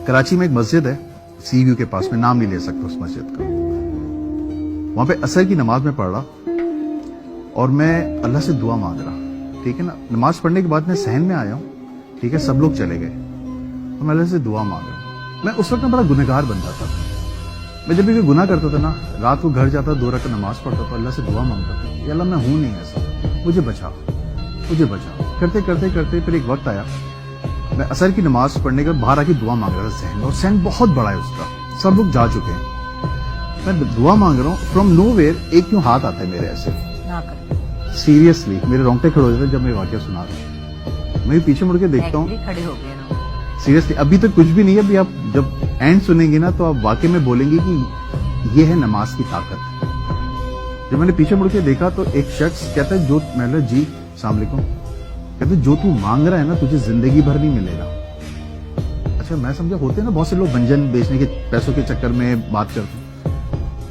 कराची में एक मस्जिद है सी व्यू के पास में, नाम नहीं ले सकता उस मस्जिद का। वहां पे असर की नमाज में पढ़ रहा और मैं अल्लाह से दुआ मांग रहा, ठीक है ना। नमाज पढ़ने के बाद मैं सहन में आया हूँ, ठीक है, सब लोग चले गए और मैं अल्लाह से दुआ मांग रहा हूँ। मैं उस वक्त में बड़ा गुनहगार बंदा था। मैं जब भी कोई गुनाह करता था ना, रात को घर जाता 2 रकात नमाज पढ़ता था, अल्लाह से दुआ मांगता था, या अल्लाह मैं हूं नहीं ऐसा, मुझे बचाओ, मुझे बचाओ। करते करते करते फिर एक वक्त आया, मैं असर की नमाज पढ़ने के बाद बाहर आके दुआ मांग रहा था सहन, और सहन बहुत बड़ा है उसका, सब लोग जा चुके हैं। मैं दुआ मांग रहा हूँ, फ्रॉम नोवेयर एक क्यों हाथ आता है मेरे ऐसे, सीरियसली मेरे रोंगटे खड़े हो जाते जब मैं वाकया सुना रहा हूँ। मैं पीछे मुड़ के देखता हूँ, खड़े हो गए ना। सीरियसली अभी तक कुछ भी नहीं है। अभी आप जब एंड सुनेंगे ना तो आप वाकई में बोलेंगे कि ये है नमाज की ताकत। जब मैंने पीछे मुड़ के देखा तो एक शख्स कहता है, जो मैंने जी अस्सलाम वालेकुम, कहते जो तू मांग रहा है ना तुझे जिंदगी भर नहीं मिलेगा। अच्छा, मैं समझा होते हैं ना बहुत से लोग व्यंजन बेचने के पैसों के चक्कर में बात करते हैं।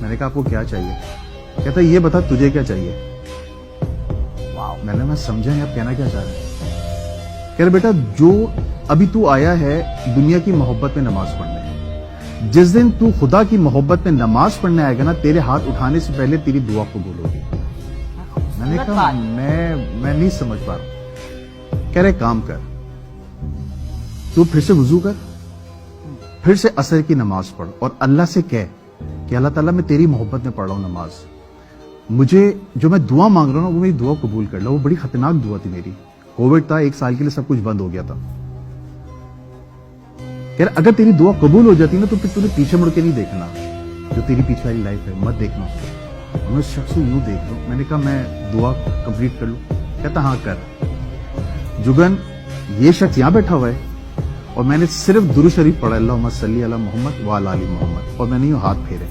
मैंने कहा आपको क्या चाहिए? कहता ये बता तुझे क्या चाहिए। मैं समझा आप कहना क्या चाह रहे हैं। कह रहे बेटा जो अभी तू आया है दुनिया की मोहब्बत में नमाज पढ़ने, जिस दिन तू खुदा की मोहब्बत में नमाज पढ़ने आएगा ना, तेरे हाथ उठाने से पहले तेरी दुआ कबूल होगी। मैंने कहा मैं नहीं समझ पा रहा। कह रहे काम कर, तू फिर से वुजू कर, फिर से असर की नमाज पढ़ और अल्लाह से कह कि अल्लाह ताला मैं तेरी मोहब्बत में पढ़ रहा हूं नमाज, मुझे जो मैं दुआ मांग रहा हूं ना वो मेरी दुआ कबूल कर लो। वो बड़ी खतरनाक दुआ थी मेरी, कोविड था, 1 साल के लिए सब कुछ बंद हो गया था। यार अगर तेरी दुआ कबूल हो जाती ना तो फिर तूने पीछे मुड़ के नहीं देखना, जो तेरी पीछे वाली लाइफ है मत देखना उसको। मैं उस शख्स को यूं देख लूं, मैंने कहा मैं दुआ कंप्लीट कर लूं। कहता हाँ कर। जुगन ये शख्स यहां बैठा हुआ है और मैंने सिर्फ दुरूद शरीफ पढ़ा, अल्लाहुम्मा सल्ली अला मोहम्मद व अला आलि मोहम्मद, और मैंने यूं हाथ फेरे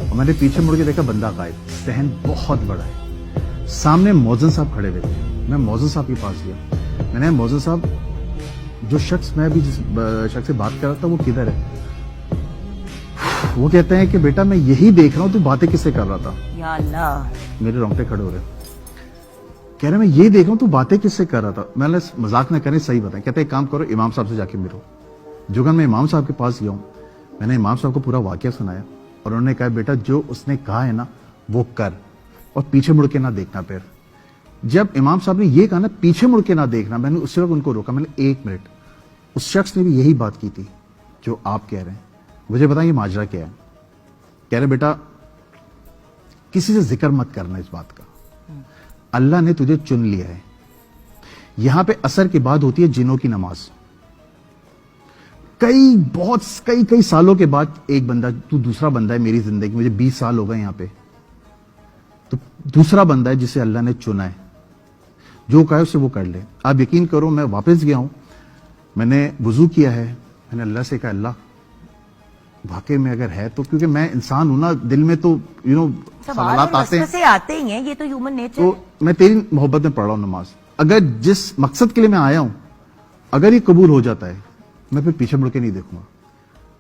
और मैंने पीछे मुड़ के देखा बंदा गायब। सहन बहुत बड़ा है। सामने मौजन साहब खड़े हुए थे। मैं मौजन साहब के पास गया, मैंने मौजन साहब जो शख्स मैं अभी जिस शख्स से बात कर रहा था वो किधर है? वो कहते हैं कि बेटा मैं यही देख रहा हूं तू बातें किससे कर रहा था। या अल्लाह, मेरे रोंगटे खड़े हो रहे। कह रहे मैं यही देख रहा हूं तू बातें किससे कर रहा था। मैंने मजाक न करें सही बताएं। कहते एक काम करो इमाम साहब से जाके मिलो। जुगन मैं इमाम साहब के पास गया हूं, मैंने इमाम साहब को पूरा वाकया सुनाया और उन्होंने कहा बेटा जो उसने कहा है ना वो कर और पीछे मुड़ के ना देखना। फिर जब इमाम साहब ने ये कहा ना पीछे मुड़ के ना देखना, मैंने उसी वक्त उनको रोका। मैंने 1 मिनट, उस शख्स ने भी यही बात की थी जो आप कह रहे हैं, मुझे बताइए माजरा क्या है। कह रहे बेटा किसी से जिक्र मत करना इस बात का, अल्लाह ने तुझे चुन लिया है। यहां पे असर के बाद होती है जिनों की नमाज। कई सालों के बाद एक बंदा, तू दूसरा बंदा है मेरी जिंदगी, मुझे 20 साल हो गए यहां पे, तो दूसरा बंदा है जिसे अल्लाह ने चुना है। जो कहा उसे वो कर ले। आप यकीन करो मैं वापस गया हूं, मैंने वुजू किया है, मैंने अल्लाह से कहा अल्लाह वाकई में अगर है तो, क्योंकि मैं इंसान हूं ना, दिल में तो सवालात आते ही हैं, ये तो ह्यूमन नेचर है। तो मैं तेरी मोहब्बत में पढ़ रहा हूं नमाज, अगर जिस मकसद के लिए मैं आया हूं अगर ये कबूल हो जाता है मैं फिर पीछे मुड़ के नहीं देखूंगा।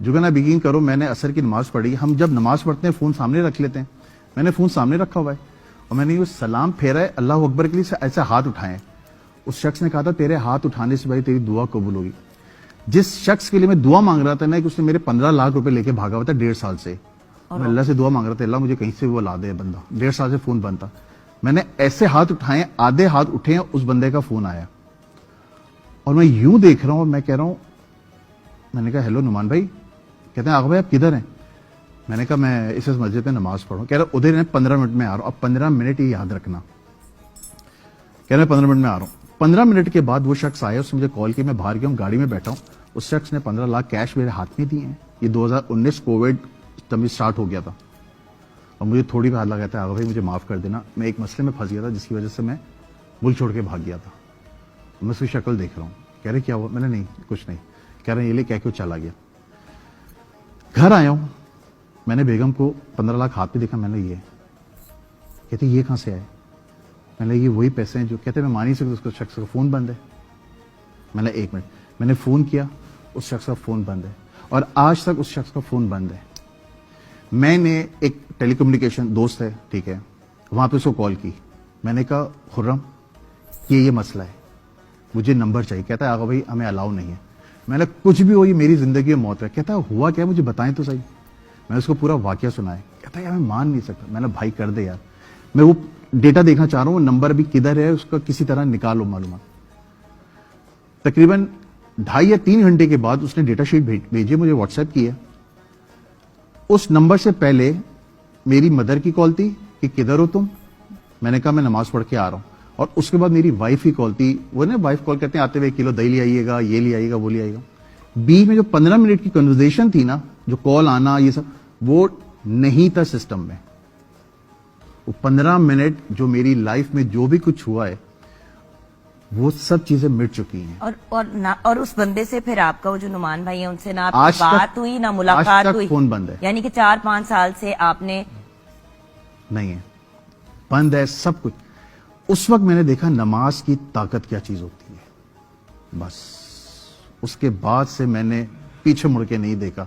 जुगन आप यकीन करो मैंने असर की नमाज पढ़ी। हम जब नमाज पढ़ते हैं फोन सामने रख लेते हैं, मैंने फोन सामने रखा हुआ है और मैंने ये सलाम फेरा है अल्लाह अकबर के लिए, ऐसे हाथ उठाए। उस शख्स ने कहा था तेरे हाथ उठाने से भाई तेरी दुआ कबूल होगी। जिस शख्स के लिए मैं दुआ मांग रहा था ना कि उसने मेरे 15 लाख रुपए लेके भागा हुआ था 1.5 साल से, मैं अल्लाह से दुआ मांग रहा था अल्लाह मुझे कहीं से वो ला दे बंदा। 1.5 साल से फोन बंद था, मैंने ऐसे हाथ उठाए, आधे हाथ उठे हैं, उस बंदे का फोन आया और मैं यूं देख रहा हूं और मैं कह रहा हूं, मैंने कहा हेलो नुमान भाई। कहते हैं आगा भाई आप किधर हैं? मैंने कहा मैं इस मस्जिद में नमाज पढ़ूं। कह रहा उधर 15 मिनट में आ रहा हूं। अब 15 मिनट ही याद रखना। कह रहे 15 मिनट में आ रहा हूं। 15 मिनट के बाद वो शख्स आया, उसने मुझे कॉल की, मैं बाहर गया हूं, गाड़ी में बैठा हूं। उस शख्स ने 15 लाख कैश मेरे हाथ में दिए हैं। ये 2019 कोविड तब स्टार्ट हो गया था और मुझे थोड़ी बात लगा था आगा भाई मुझे माफ कर देना, मैं एक मसले में फंस गया था जिसकी वजह से मैं मुल्क छोड़ के भाग गया था। मैं उसकी शक्ल देख रहा हूँ। कह रहे क्या हुआ? मैंने नहीं कुछ नहीं। कह रहे ये ले क्या क्यों चला गया। घर आया हूं, मैंने बेगम को 15 लाख हाथ पे देखा, मैंने ये कहते ये कहां से आए? मैंने ये वही पैसे हैं जो, कहते मैं मान नहीं सकता उसका शख्स का फोन बंद है। मैंने 1 मिनट, मैंने फोन किया, उस शख्स का फोन बंद है और आज तक उस शख्स का फोन बंद है। मैंने एक टेलीकम्युनिकेशन दोस्त है, ठीक है, वहां पे उसको कॉल की। मैंने कहा खुर्रम ये मसला है, मुझे नंबर चाहिए। कहता है आगा भाई हमें अलाउ नहीं है। میں نے کچھ بھی ہو یہ میری زندگی میں موت ہے. کہتا ہے ہوا کیا مجھے بتائیں تو صحیح. میں اس کو پورا واقعہ سنایا. کہتا ہے یار میں مان نہیں سکتا. میں نے بھائی کر دے یار, میں وہ ڈیٹا دیکھنا چاہ رہا ہوں, وہ نمبر بھی کدھر ہے اس کا کسی طرح نکالو معلومات. تقریباً 2.5 یا 3 گھنٹے کے بعد اس نے ڈیٹا شیٹ بھیجی, مجھے واٹس ایپ کیا. اس نمبر سے پہلے میری مدر کی کال تھی کہ کدھر ہو تم. میں نے کہا میں نماز پڑھ کے آ رہا ہوں. اور اس کے بعد میری وائف کی کال تھی. وہ نا وائف کال کرتے ہیں آتے ہوئے 1 کلو دہی لے آئیے گا, یہ لے آئیے گا, وہ لے آئیے گا. بیچ میں جو 15 منٹ کی کنورزیشن تھی نا, جو کال آنا یہ سب, وہ نہیں تھا سسٹم میں. وہ 15 منٹ جو میری لائف میں جو بھی کچھ ہوا ہے وہ سب چیزیں مٹ چکی ہیں. اور اس بندے سے پھر آپ کا وہ جو نعمان بھائی ہیں ان سے نہ آپ آج کی تک- بات ہوئی نہ ملاقات آج تک ہوئی, فون بند ہے. یعنی کہ 4-5 سال سے آپ نے نہیں ہے, بند ہے سب کچھ. اس وقت میں نے دیکھا نماز کی طاقت کیا چیز ہوتی ہے. بس اس کے بعد سے میں نے پیچھے مڑ کے نہیں دیکھا.